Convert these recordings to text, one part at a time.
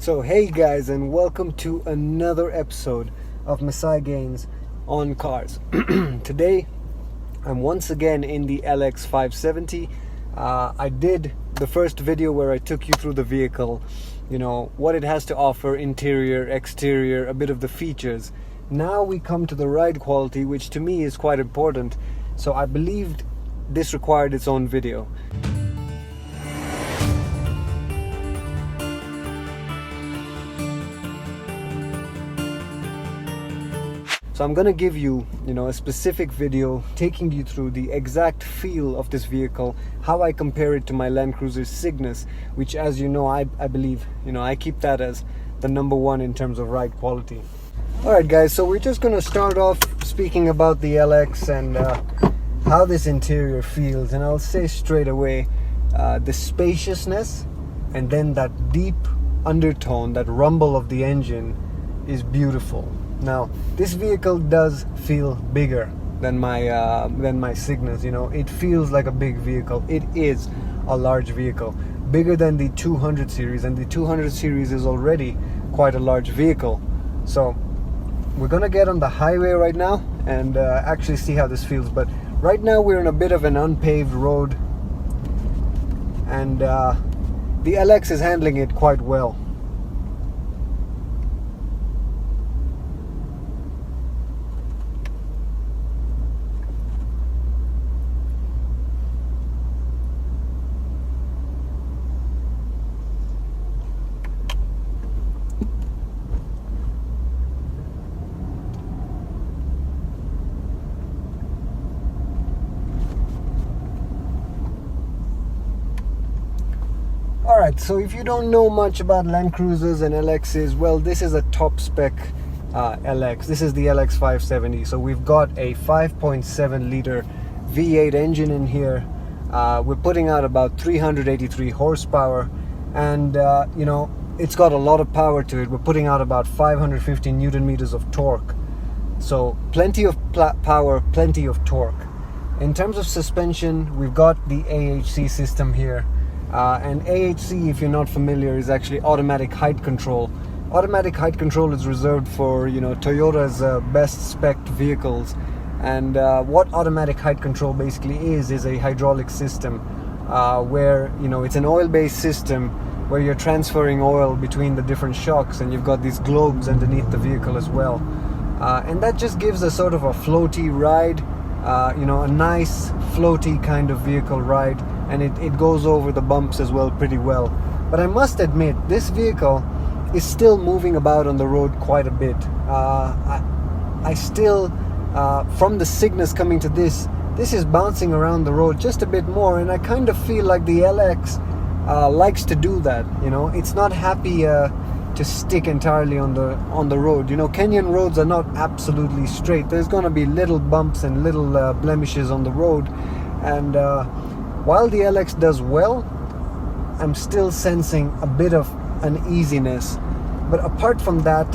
So hey guys, and welcome to another episode of Masai Gains on Cars. Today I'm once again in the LX570. I did the first video where I took you through the vehicle, what it has to offer, interior, exterior, a bit of the features. Now we come to the ride quality, which to me is quite important, so I believed this required its own video. So I'm gonna give you, a specific video taking you through the exact feel of this vehicle, how I compare it to my Land Cruiser Cygnus, which, as you know, I believe, I keep that as the number one in terms of ride quality. Alright guys, so we're just gonna start off speaking about the LX and how this interior feels, and I'll say straight away, the spaciousness and then that deep undertone, that rumble of the engine is beautiful. Now, this vehicle does feel bigger than my Cygnus. It feels like a big vehicle. It is a large vehicle, bigger than the 200 series, and the 200 series is already quite a large vehicle. So we're gonna get on the highway right now and actually see how this feels. But right now we're on a bit of an unpaved road, and the LX is handling it quite well. Alright, so if you don't know much about Land Cruisers and LXs, well, this is a top spec LX. This is the LX570. So we've got a 5.7 liter V8 engine in here. We're putting out about 383 horsepower, and it's got a lot of power to it. We're putting out about 550 Newton meters of torque. So plenty of power, plenty of torque. In terms of suspension, we've got the AHC system here. And AHC, if you're not familiar, is actually automatic height control. Automatic height control is reserved for Toyota's best spec vehicles. And what automatic height control basically is a hydraulic system where it's an oil-based system where you're transferring oil between the different shocks, and you've got these globes underneath the vehicle as well. And that just gives a sort of a floaty ride, a nice floaty kind of vehicle ride. And it goes over the bumps as well pretty well. But I must admit, this vehicle is still moving about on the road quite a bit. I still, from the Cygnus coming to this is bouncing around the road just a bit more, and I kind of feel like the LX likes to do that. It's not happy to stick entirely on the road. Kenyan roads are not absolutely straight. There's gonna be little bumps and little blemishes on the road, and while the LX does well, I'm still sensing a bit of uneasiness. But apart from that,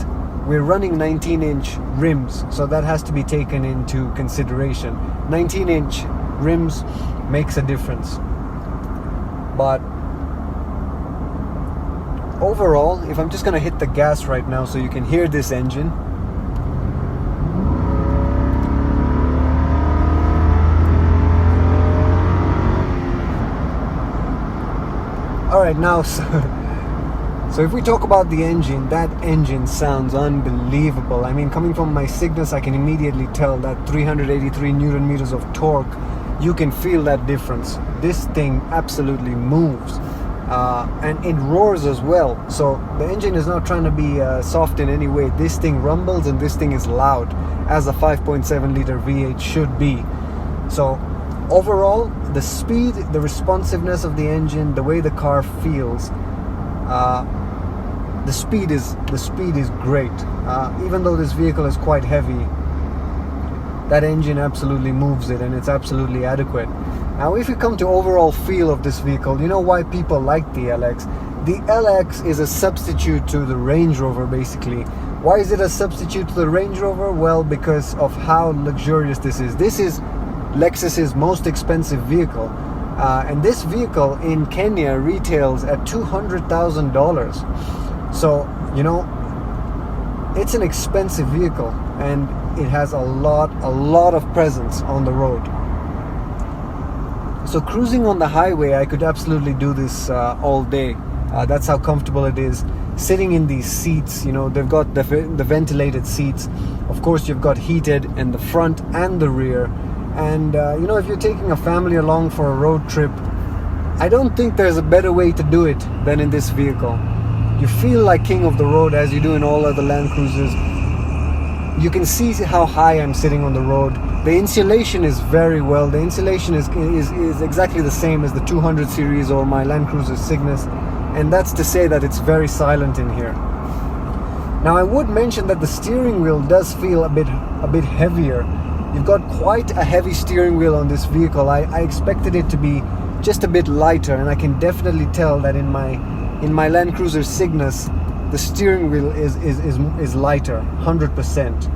we're running 19-inch rims, so that has to be taken into consideration. 19-inch rims makes a difference. But overall, if I'm just gonna hit the gas right now so you can hear this engine. Alright, now, so if we talk about the engine, that engine sounds unbelievable. I mean, coming from my Cygnus, I can immediately tell that 383 Newton meters of torque. You can feel that difference. This thing absolutely moves. And it roars as well. So the engine is not trying to be soft in any way. This thing rumbles, and this thing is loud, as a 5.7 liter V8 should be. So overall, the speed, the responsiveness of the engine, the way the car feels, the speed is great. Even though this vehicle is quite heavy, that engine absolutely moves it, and it's absolutely adequate. Now, if you come to overall feel of this vehicle, you know why people like the LX. The LX is a substitute to the Range Rover, basically. Why is it a substitute to the Range Rover? Well, because of how luxurious this is. This is Lexus's most expensive vehicle, and this vehicle in Kenya retails at $200,000. So, you know, it's an expensive vehicle, and it has a lot of presence on the road. So cruising on the highway, I could absolutely do this all day. That's how comfortable it is. Sitting in these seats, you know, they've got the ventilated seats. Of course, you've got heated in the front and the rear. And, you know, if you're taking a family along for a road trip, I don't think there's a better way to do it than in this vehicle. You feel like king of the road as you do in all other Land Cruisers. You can see how high I'm sitting on the road. The insulation is very well. The insulation is exactly the same as the 200 series or my Land Cruiser Cygnus, and that's to say that it's very silent in here. Now, I would mention that the steering wheel does feel a bit heavier. You've got quite a heavy steering wheel on this vehicle. I expected it to be just a bit lighter, and I can definitely tell that in my Land Cruiser Cygnus, the steering wheel is lighter, 100%.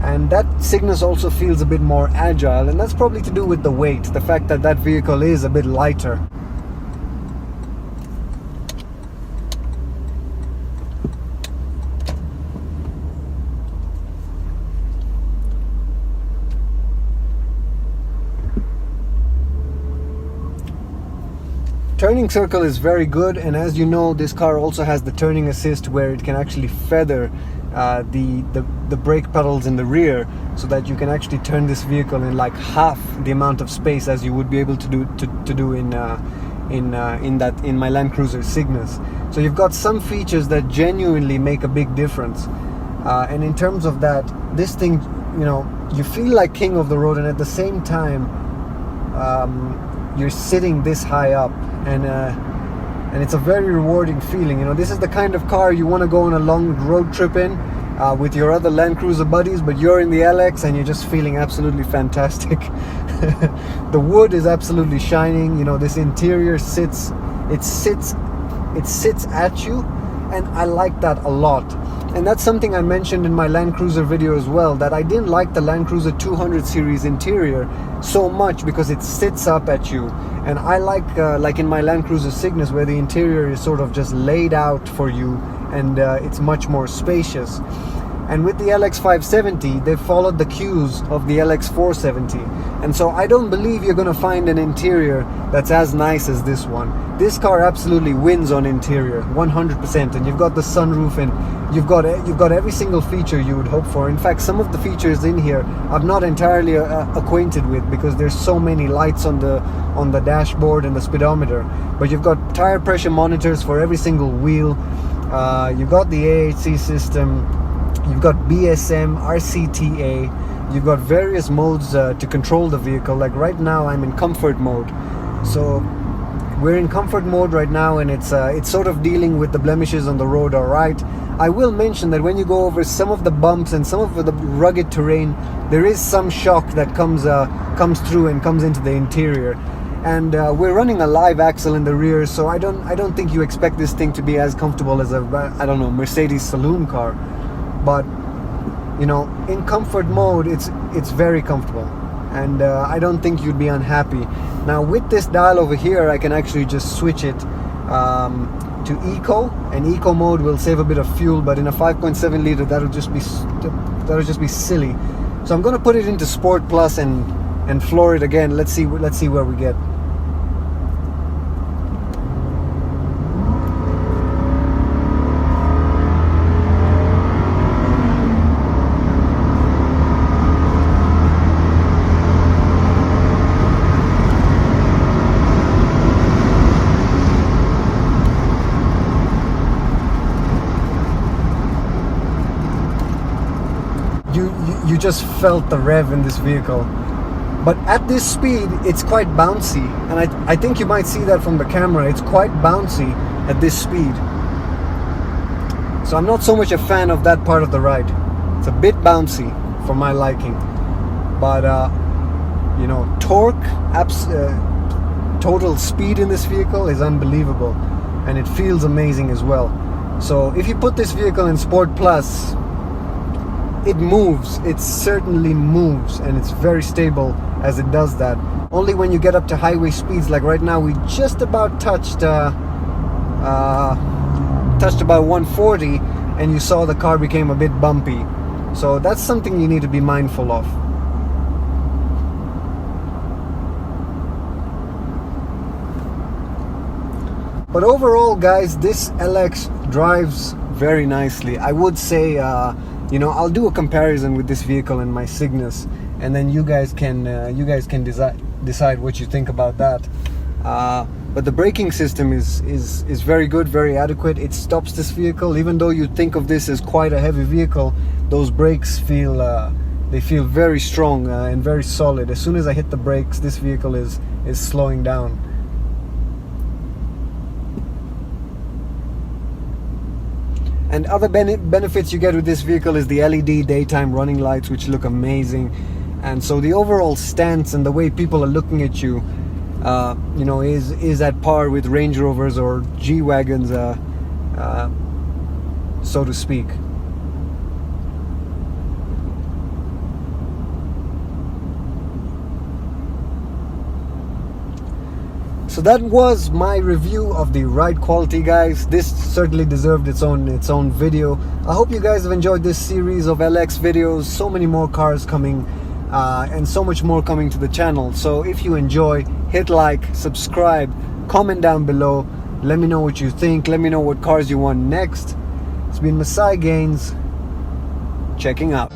And that Cygnus also feels a bit more agile, and that's probably to do with the weight, the fact that that vehicle is a bit lighter. Turning circle is very good, and as you know, this car also has the turning assist where it can actually feather the brake pedals in the rear, so that you can actually turn this vehicle in like half the amount of space as you would be able to do in my Land Cruiser Cygnus. So you've got some features that genuinely make a big difference, and in terms of that, this thing, you know, you feel like king of the road, and at the same time you're sitting this high up, and it's a very rewarding feeling. You know, this is the kind of car you want to go on a long road trip in with your other Land Cruiser buddies, but you're in the LX and you're just feeling absolutely fantastic. The wood is absolutely shining. You know, this interior sits at you, and I like that a lot. And that's something I mentioned in my Land Cruiser video as well, that I didn't like the Land Cruiser 200 series interior so much because it sits up at you. And I like in my Land Cruiser Cygnus, where the interior is sort of just laid out for you, and it's much more spacious. And with the LX570, they've followed the cues of the LX470. And so I don't believe you're going to find an interior that's as nice as this one. This car absolutely wins on interior, 100%. And you've got the sunroof, and you've got every single feature you would hope for. In fact, some of the features in here I'm not entirely acquainted with, because there's so many lights on the dashboard and the speedometer. But you've got tire pressure monitors for every single wheel. You've got the AHC system. You've got BSM, RCTA. You've got various modes to control the vehicle. Like right now, I'm in comfort mode. So we're in comfort mode right now, and it's sort of dealing with the blemishes on the road. All right. I will mention that when you go over some of the bumps and some of the rugged terrain, there is some shock that comes through and comes into the interior. And we're running a live axle in the rear, so I don't think you expect this thing to be as comfortable as a Mercedes saloon car. But you know, in comfort mode, it's very comfortable, and I don't think you'd be unhappy. Now with this dial over here, I can actually just switch it to eco, and eco mode will save a bit of fuel, but in a 5.7 liter that'll just be silly. So I'm going to put it into Sport Plus and floor it again. Let's see where we get. You just felt the rev in this vehicle, but at this speed it's quite bouncy, and I think you might see that from the camera. It's quite bouncy at this speed, so I'm not so much a fan of that part of the ride. It's a bit bouncy for my liking, but you know, torque, total speed in this vehicle is unbelievable, and it feels amazing as well. So if you put this vehicle in Sport Plus, it moves. It certainly moves, and it's very stable as it does that. Only when you get up to highway speeds, like right now we just about touched touched about 140 and you saw the car became a bit bumpy. So that's something you need to be mindful of. But overall, guys, this LX drives very nicely. I would say, you know, I'll do a comparison with this vehicle and my Cygnus, and then you guys can decide what you think about that. But the braking system is very good, very adequate. It stops this vehicle, even though you think of this as quite a heavy vehicle. Those brakes feel they feel very strong and very solid. As soon as I hit the brakes, this vehicle is slowing down. And other benefits you get with this vehicle is the LED daytime running lights, which look amazing. And so the overall stance and the way people are looking at you, you know, is at par with Range Rovers or G-Wagons, so to speak. So that was my review of the ride quality, guys. This certainly deserved its own video. I hope you guys have enjoyed this series of LX videos. So many more cars coming, and so much more coming to the channel. So if you enjoy, hit like, subscribe, comment down below. Let me know what you think. Let me know what cars you want next. It's been Masai Gaines, checking out.